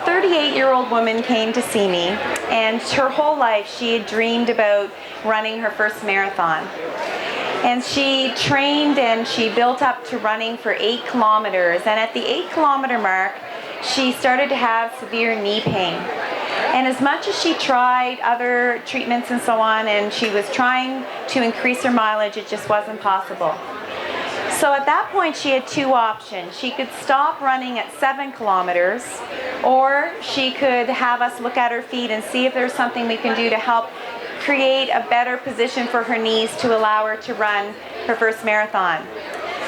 38-year-old woman came to see me, and her whole life she had dreamed about running her first marathon. And she trained and she built up to running for 8 kilometers. And at the 8-kilometer mark, she started to have severe knee pain. And as much as she tried other treatments and so on, and she was trying to increase her mileage, it just wasn't possible. So at that point, she had 2 options. She could stop running at 7 kilometers, or she could have us look at her feet and see if there's something we can do to help create a better position for her knees to allow her to run her first marathon.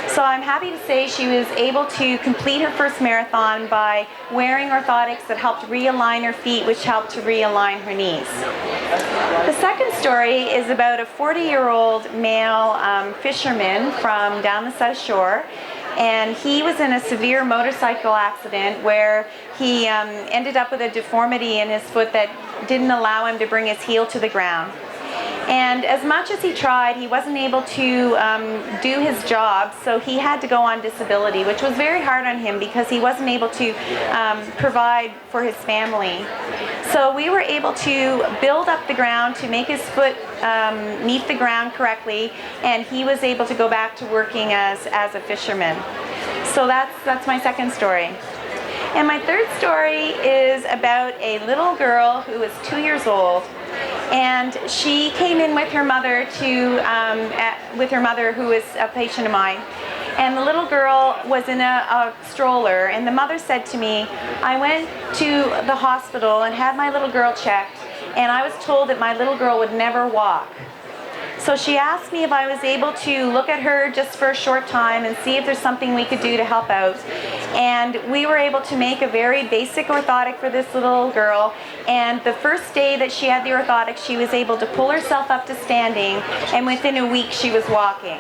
So I'm happy to say she was able to complete her first marathon by wearing orthotics that helped realign her feet, which helped to realign her knees. The second story is about a 40-year-old male fisherman from down the South Shore. And he was in a severe motorcycle accident where he ended up with a deformity in his foot that didn't allow him to bring his heel to the ground. And as much as he tried, he wasn't able to do his job, so he had to go on disability, which was very hard on him because he wasn't able to provide for his family. So we were able to build up the ground to make his foot meet the ground correctly, and he was able to go back to working as a fisherman. So that's my second story. And my third story is about a little girl who was 2 years old. And she came in with her mother who is a patient of mine. And the little girl was in a stroller, and the mother said to me, I went to the hospital and had my little girl checked, and I was told that my little girl would never walk. So she asked me if I was able to look at her just for a short time and see if there's something we could do to help out. And we were able to make a very basic orthotic for this little girl. And the first day that she had the orthotic, she was able to pull herself up to standing, and within a week she was walking.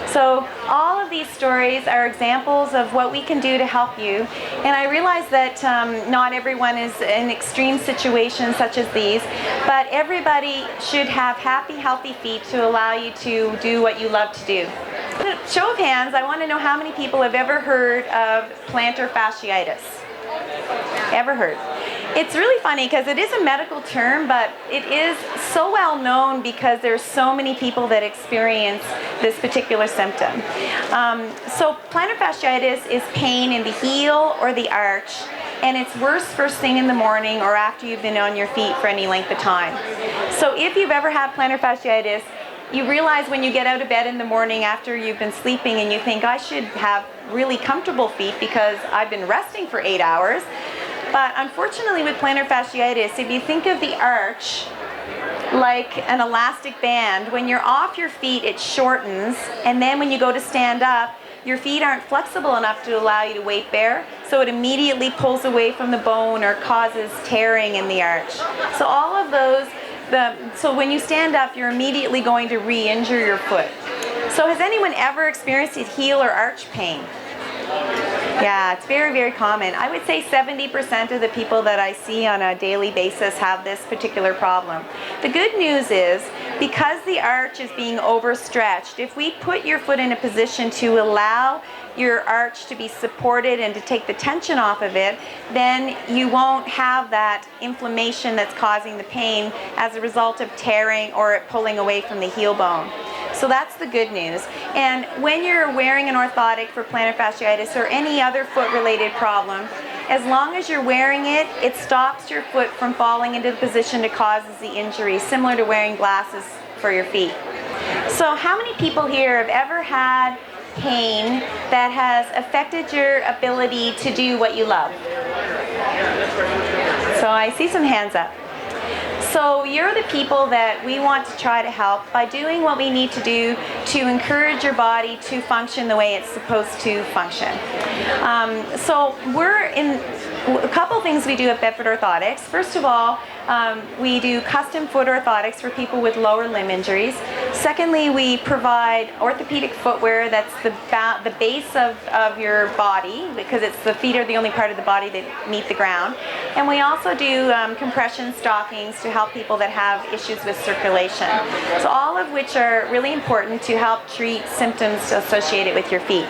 So all of these stories are examples of what we can do to help you. And I realize that not everyone is in extreme situations such as these, but everybody should have happy, healthy feet to allow you to do what you love to do. Show of hands, I want to know how many people have ever heard of plantar fasciitis. Ever heard? It's really funny because it is a medical term, but it is so well known because there's so many people that experience this particular symptom. So plantar fasciitis is pain in the heel or the arch, and it's worse first thing in the morning or after you've been on your feet for any length of time. So if you've ever had plantar fasciitis, you realize when you get out of bed in the morning after you've been sleeping and you think, I should have really comfortable feet because I've been resting for 8 hours. But unfortunately with plantar fasciitis, if you think of the arch like an elastic band, when you're off your feet it shortens, and then when you go to stand up, your feet aren't flexible enough to allow you to weight bear, so it immediately pulls away from the bone or causes tearing in the arch. So all of those, so when you stand up, you're immediately going to re-injure your foot. So has anyone ever experienced heel or arch pain? Yeah, it's very, very common. I would say 70% of the people that I see on a daily basis have this particular problem. The good news is, because the arch is being overstretched, if we put your foot in a position to allow your arch to be supported and to take the tension off of it, then you won't have that inflammation that's causing the pain as a result of tearing or it pulling away from the heel bone. So that's the good news. And when you're wearing an orthotic for plantar fasciitis or any other foot-related problem, as long as you're wearing it, it stops your foot from falling into the position that causes the injury, similar to wearing glasses for your feet. So how many people here have ever had pain that has affected your ability to do what you love? So I see some hands up. So you're the people that we want to try to help by doing what we need to do to encourage your body to function the way it's supposed to function. So we're in a couple things we do at Bedford Orthotics. First of all, we do custom foot orthotics for people with lower limb injuries. Secondly, we provide orthopedic footwear that's the base of your body, because the feet are the only part of the body that meet the ground. And we also do compression stockings to help people that have issues with circulation. So all of which are really important to help treat symptoms associated with your feet.